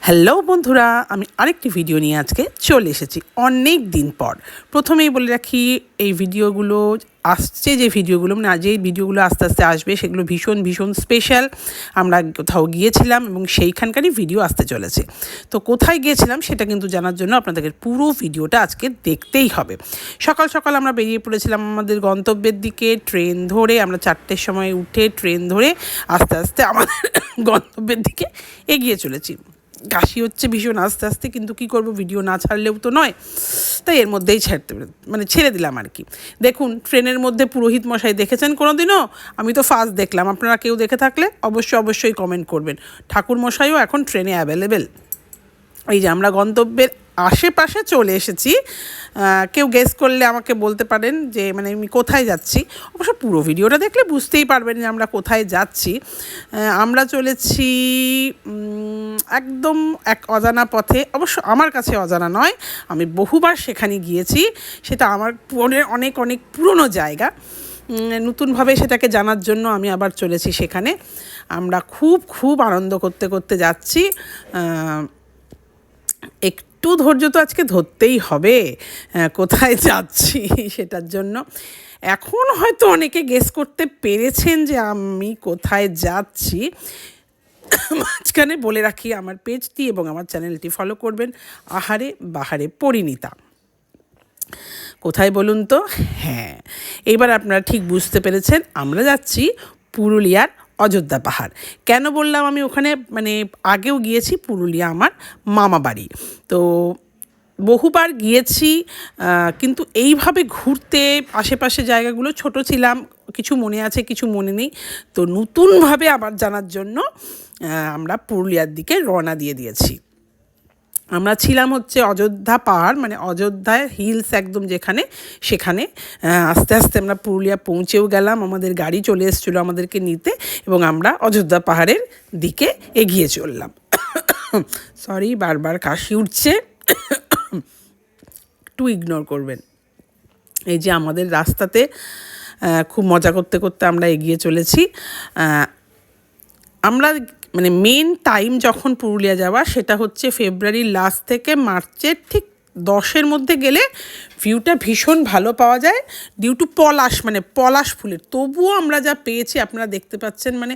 Hello বন্ধুরা, আমি আরেকটি ভিডিও নিয়ে আজকে চলে এসেছি অনেক দিন পর। প্রথমেই বলে রাখি, এই ভিডিওগুলো আসছে যে ভিডিওগুলো মানে আজ এই ভিডিওগুলো আস্তে আস্তে আসবে সেগুলো ভীষণ ভীষণ স্পেশাল। আমরা কোথাও গিয়েছিলাম এবং সেইখানকারই ভিডিও আসতে চলেছে। তো কোথায় গিয়েছিলাম সেটা কিন্তু জানার জন্য আপনাদেরকে পুরো ভিডিওটা আজকে দেখতেই হবে। সকাল সকাল আমরা বেরিয়ে পড়েছিলাম আমাদের গন্তব্যের দিকে। ট্রেন ধরে আমরা 4টের সময় উঠে ট্রেন ধরে আস্তে আস্তে আমাদের গন্তব্যের দিকে এগিয়ে চলেছি। কাশি হচ্ছে ভীষণ আস্তে আস্তে, কিন্তু কী করব, ভিডিও না ছাড়লেও তো নয়, তাই এর মধ্যেই ছেড়ে দিলাম আর কি। দেখুন, ট্রেনের মধ্যে পুরোহিত মশাই দেখেছেন কোনো দিনও? আমি তো ফার্স্ট দেখলাম। আপনারা কেউ দেখে থাকলে অবশ্যই কমেন্ট করবেন। ঠাকুর মশাইও এখন ট্রেনে অ্যাভেলেবেল। এই যে আমরা গন্তব্যের আশেপাশে চলে এসেছি। কেউ গেস করলে আমাকে বলতে পারেন যে মানে আমি কোথায় যাচ্ছি। অবশ্য পুরো ভিডিওটা দেখলে বুঝতেই পারবেন যে আমরা কোথায় যাচ্ছি। আমরা চলেছি একদম এক অজানা পথে। অবশ্য আমার কাছে অজানা নয়, আমি বহুবার সেখানে গিয়েছি। সেটা আমার অনেক অনেক পুরনো জায়গা। নতুনভাবে সেটাকে জানার জন্য আমি আবার চলেছি সেখানে। আমরা খুব আনন্দ করতে করতে যাচ্ছি। একটু ধৈর্য তো আজকে ধরতেই হবে কোথায় যাচ্ছি সেটার জন্য। এখন হয়তো অনেকে গেস করতে পেরেছেন যে আমি কোথায় যাচ্ছি। মাঝখানে বলে রাখি, আমার পেজটি এবং আমার চ্যানেলটি ফলো করবেন। আহারে বাহারে পরিণীতা। কোথায় বলুন তো? হ্যাঁ, এইবার আপনারা ঠিক বুঝতে পেরেছেন, আমরা যাচ্ছি পুরুলিয়ার অযোধ্যা পাহাড়। কেন বললাম আমি ওখানে মানে আগেও গিয়েছি, পুরুলিয়া আমার মামা বাড়ি। তো বহুবার গিয়েছি, কিন্তু এইভাবে ঘুরতে আশেপাশে জায়গাগুলো ছোট ছিলাম, কিছু মনে আছে কিছু মনে নেই। তো নতুনভাবে আবার জানার জন্য আমরা পুরুলিয়ার দিকে রওনা দিয়েছি। আমরা ছিলাম হচ্ছে অযোধ্যা পাহাড়, মানে অযোধ্যায় হিলস একদম যেখানে, সেখানে। আস্তে আস্তে আমরা পুরুলিয়া পৌঁছেও গেলাম। আমাদের গাড়ি চলে এসেছিলো আমাদেরকে নিতে এবং আমরা অযোধ্যা পাহাড়ের দিকে এগিয়ে চললাম। সরি, বারবার কাশি উঠছে, একটু ইগনোর করবেন। এই যে আমাদের রাস্তাতে খুব মজা করতে করতে আমরা এগিয়ে চলেছি। আমরা মানে মেন টাইম যখন পুরুলিয়া যাওয়া, সেটা হচ্ছে ফেব্রুয়ারির লাস্ট থেকে মার্চের ঠিক 10-এর মধ্যে গেলে ভিউটা ভীষণ ভালো পাওয়া যায় ডিউ টু পলাশ, মানে পলাশ ফুলের। তবুও আমরা যা পেয়েছি আপনারা দেখতে পাচ্ছেন, মানে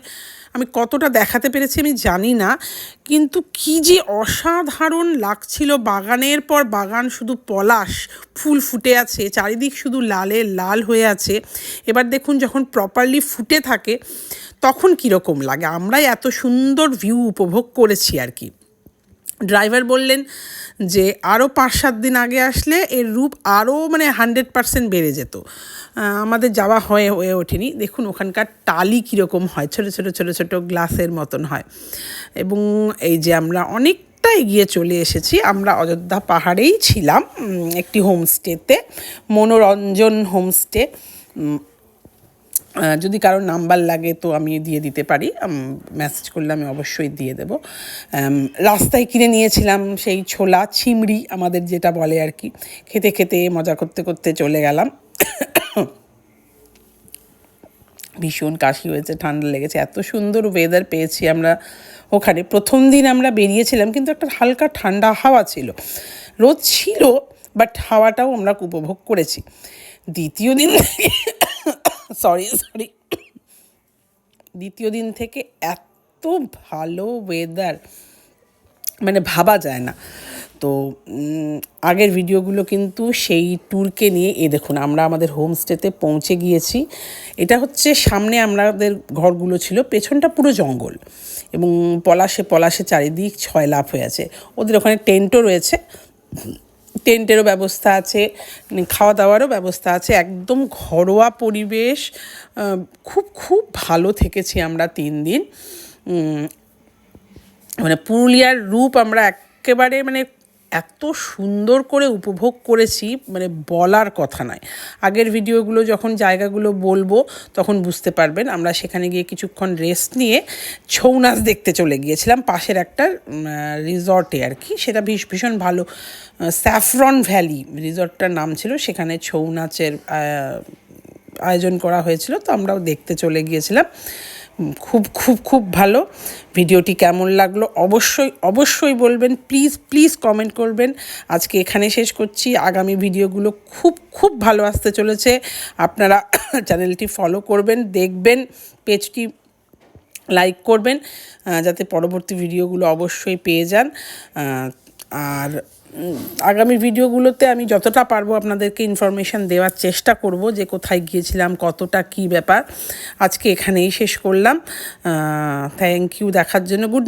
আমি কতটা দেখাতে পেরেছি আমি জানি না, কিন্তু কি যে অসাধারণ লাগছিল। বাগানের পর বাগান, শুধু পলাশ ফুল ফুটে আছে, চারিদিক শুধু লালে লাল হয়ে আছে। এবার দেখুন, যখন প্রপারলি ফুটে থাকে তখন কীরকম লাগে। আমরাই এত সুন্দর ভিউ উপভোগ করেছি আর কি। ড্রাইভার বললেন যে আরও 5-7 দিন আগে আসলে এর রূপ আরও মানে 100% বেড়ে যেত। আমাদের যাওয়া হয়ে ওঠেনি। দেখুন ওখানকার টালি কীরকম হয়, ছোটো গ্লাসের মতন হয়। এবং এই যে আমরা অনেকটা এগিয়ে চলে এসেছি। আমরা অযোধ্যা পাহাড়েই ছিলাম একটি হোমস্টেতে, মনোরঞ্জন হোমস্টে। যদি কারোর নাম্বার লাগে তো আমি দিয়ে দিতে পারি, মেসেজ করলে আমি অবশ্যই দিয়ে দেব। রাস্তায় কিনে নিয়েছিলাম সেই ছোলা চিমড়ি, আমাদের যেটা বলে আর কি। খেতে খেতে মজা করতে করতে চলে গেলাম। ভীষণ কাশি হয়েছে, ঠান্ডা লেগেছে। এত সুন্দর ওয়েদার পেয়েছি আমরা ওখানে। প্রথম দিন আমরা বেরিয়েছিলাম কিন্তু একটা হালকা ঠান্ডা হাওয়া ছিল, রোদ ছিল বাট হাওয়াটাও আমরা উপভোগ করেছি। দ্বিতীয় দিন দ্বিতীয় দিন থেকে এত ভালো ওয়েদার মানে ভাবা যায় না। তো আগের ভিডিওগুলো কিন্তু সেই ট্যুরকে নিয়ে। দেখুন আমরা আমাদের হোমস্টেতে পৌঁছে গিয়েছি। এটা হচ্ছে সামনে আমাদের ঘরগুলো ছিল, পেছনটা পুরো জঙ্গল এবং পলাশে চারিদিক ছয়লাভ হয়ে আছে। ওদের ওখানে টেন্টও রয়েছে, টেন্টেরও ব্যবস্থা আছে, খাওয়া দাওয়ারও ব্যবস্থা আছে। একদম ঘরোয়া পরিবেশ। খুব ভালো থেকেছি আমরা 3 দিন। মানে পুরুলিয়ার রূপ আমরা একেবারে মানে এত সুন্দর করে উপভোগ করেছি, মানে বলার কথা নয়। আগের ভিডিওগুলো যখন জায়গাগুলো বলবো তখন বুঝতে পারবেন। আমরা সেখানে গিয়ে কিছুক্ষণ রেস্ট নিয়ে ছৌ নাচ দেখতে চলে গিয়েছিলাম পাশের একটা রিসর্টে আর কি। সেটা ভীষণ ভালো, স্যাফরন ভ্যালি রিসর্টটার নাম ছিল। সেখানে ছৌ নাচের আয়োজন করা হয়েছিল, তো আমরাও দেখতে চলে গিয়েছিলাম। খুব খুব খুব ভালো। ভিডিওটি কেমন লাগলো অবশ্যই অবশ্যই বলবেন, প্লিজ প্লিজ কমেন্ট করবেন। আজকে এখানে শেষ করছি, আগামী ভিডিওগুলো খুব খুব ভালো আসতে চলেছে। আপনারা চ্যানেলটি ফলো করবেন, দেখবেন, পেজটি লাইক করবেন, যাতে পরবর্তী ভিডিওগুলো অবশ্যই পেয়ে যান। আর আগামী ভিডিওগুলোতে আমি যতটা পারবো আপনাদেরকে ইনফরমেশান দেওয়ার চেষ্টা করব যে কোথায় গিয়েছিলাম, কতটা কী ব্যাপার। আজকে এখানেই শেষ করলাম। থ্যাংক ইউ দেখার জন্য। গুড